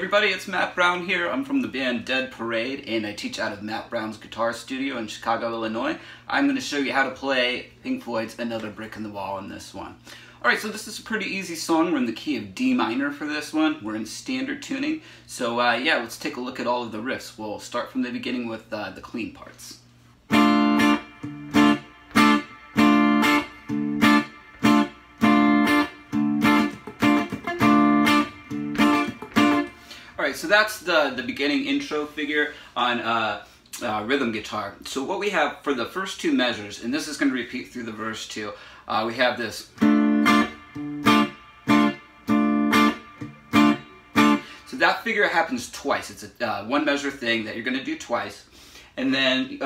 everybody, it's Matt Brown here. I'm from the band Dead Parade and I teach out of Matt Brown's guitar studio in Chicago, Illinois. I'm going to show you how to play Pink Floyd's Another Brick in the Wall in this one. Alright, so this is a pretty easy song. We're in the key of D minor for this one. We're in standard tuning. So yeah, let's take a look at all of the riffs. We'll start from the beginning with the clean parts. Alright, so that's the beginning intro figure on rhythm guitar. So what we have for the first two measures, and this is going to repeat through the verse too, we have this. So that figure happens twice. It's a one measure thing that you're going to do twice, and then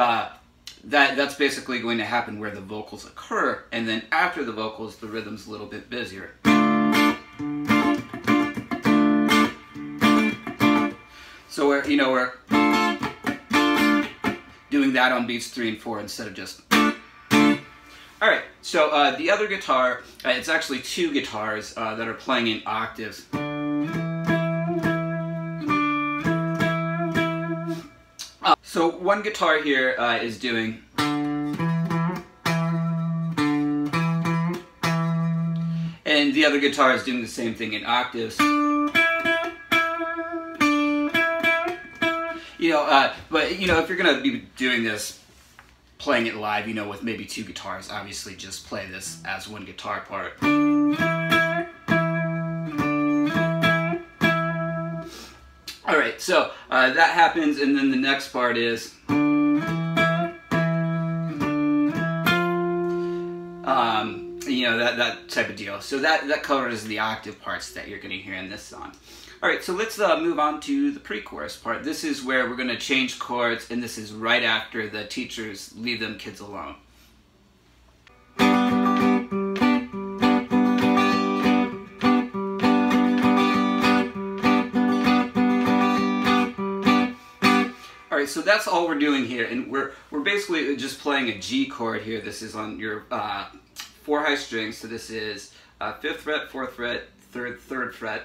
that's basically going to happen where the vocals occur, and then after the vocals the rhythm's a little bit busier. So we're doing that on beats 3 and 4 instead of just. Alright, so the other guitar, it's actually two guitars that are playing in octaves. So one guitar here is doing. And the other guitar is doing the same thing in octaves. But if you're gonna be doing this, playing it live, with maybe two guitars, obviously just play this as one guitar part. All right, so that happens, and then the next part is that type of deal. So that covers the octave parts that you're gonna hear in this song. Alright, so let's move on to the pre-chorus part. This is where we're going to change chords, and this is right after the teachers leave them kids alone. Alright, so that's all we're doing here, and we're basically just playing a G chord here. This is on your 4 high strings, so this is 5th fret, 4th fret, 3rd fret.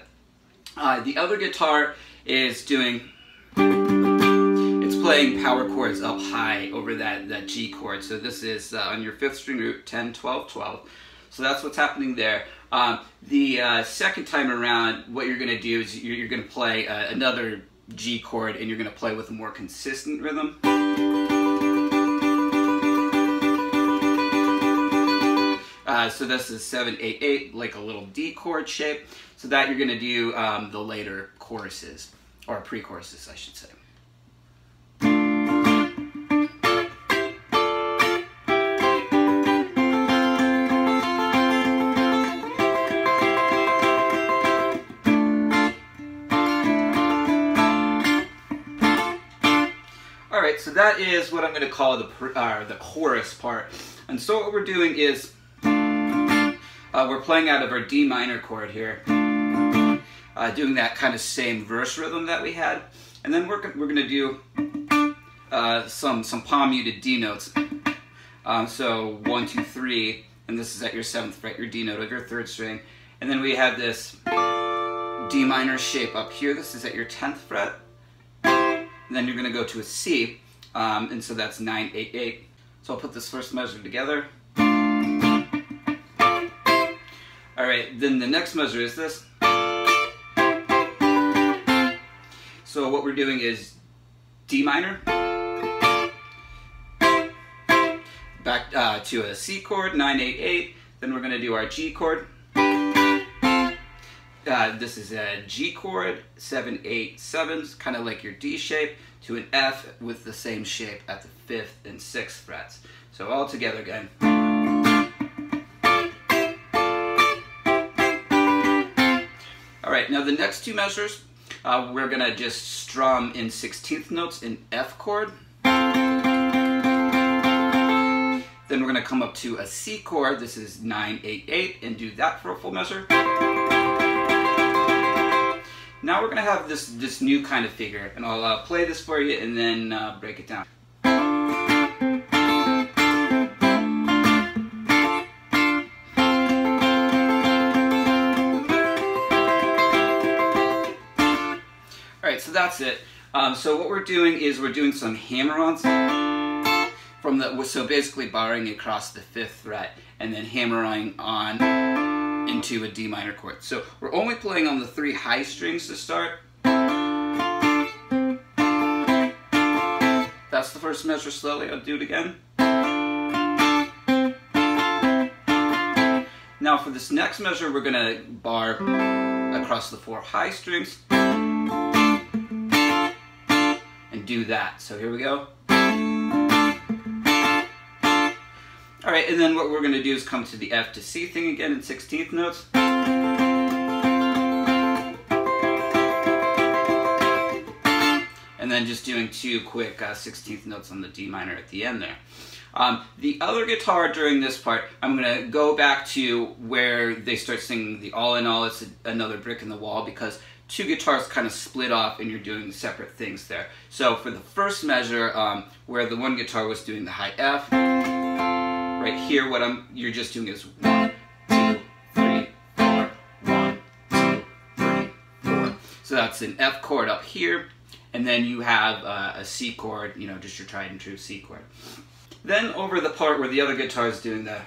The other guitar is doing, it's playing power chords up high over that G chord. So this is on your 5th string root, 10, 12, 12. So that's what's happening there. The second time around, what you're going to do is you're going to play another G chord, and you're going to play with a more consistent rhythm. So this is 7, 8, 8, like a little D chord shape. So that you're going to do the later choruses, or pre-choruses, I should say. All right, so that is what I'm going to call the chorus part. And so what we're doing is we're playing out of our D minor chord here, doing that kind of same verse rhythm that we had, and then we're going to do some palm muted D notes. So 1, 2, 3, and this is at your 7th fret, your D note of your 3rd string, and then we have this D minor shape up here. This is at your 10th fret, and then you're going to go to a C, and so that's 9, 8, 8. So I'll put this first measure together. Alright, then the next measure is this. So what we're doing is D minor, back to a C chord, 9, 8, 8, then we're going to do our G chord. This is a G chord, 7, 8, 7, kind of like your D shape, to an F with the same shape at the 5th and 6th frets. So all together again. Alright, now the next two measures, we're going to just strum in 16th notes in F chord. Then we're going to come up to a C chord, this is 9, 8, 8, and do that for a full measure. Now we're going to have this new kind of figure, and I'll play this for you and then break it down. right, so that's it. So what we're doing is we're doing some hammer-ons from the, so basically barring across the 5th fret and then hammering on into a D minor chord. So we're only playing on the 3 high strings to start. That's the first measure slowly. I'll do it again. Now for this next measure, we're gonna bar across the 4 high strings and do that. So here we go. All right, and then what we're gonna do is come to the F to C thing again in 16th notes. And then just doing 2 quick 16th notes on the D minor at the end there. The other guitar during this part, I'm going to go back to where they start singing the All in All, It's Another Brick in the Wall, because 2 guitars kind of split off and you're doing separate things there. So for the first measure, where the one guitar was doing the high F, right here you're just doing is 1, 2, 3, 4, 1, 2, 3, 4. So that's an F chord up here. And then you have a C chord, you know, just your tried and true C chord. Then over the part where the other guitar is doing the,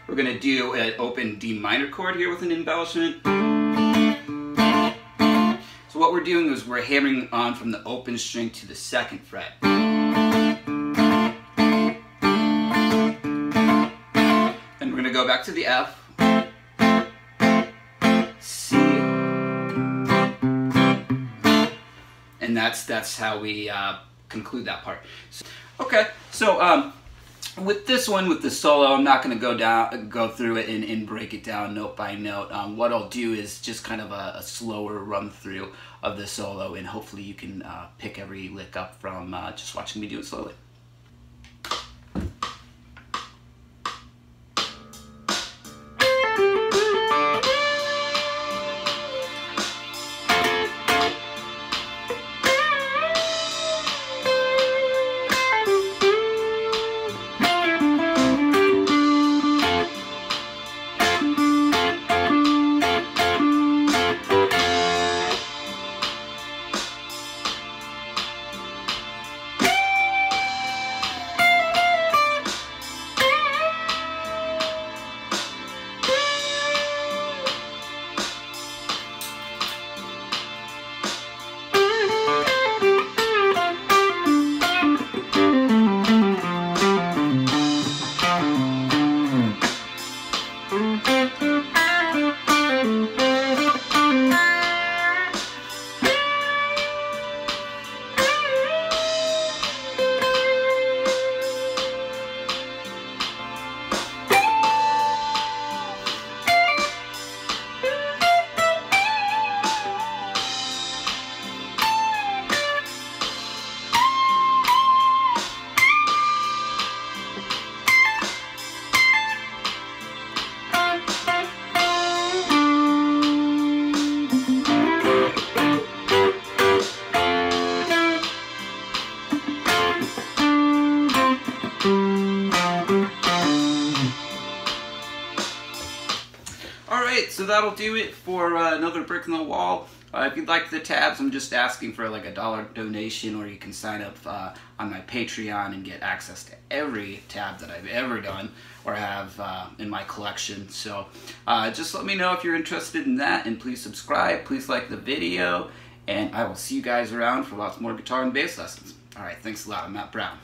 we're going to do an open D minor chord here with an embellishment. So what we're doing is we're hammering on from the open string to the 2nd fret. Then we're going to go back to the F. And that's how we conclude that part. Okay, so with this one, with the solo, I'm not going to go through it and break it down note by note. What I'll do is just kind of a slower run through of the solo, and hopefully you can pick every lick up from just watching me do it slowly. Alright, so that'll do it for Another Brick in the Wall. If you'd like the tabs, I'm just asking for like a $1 donation, or you can sign up on my Patreon and get access to every tab that I've ever done or have in my collection. So just let me know if you're interested in that, and please subscribe, please like the video, and I will see you guys around for lots more guitar and bass lessons. Alright, thanks a lot. I'm Matt Brown.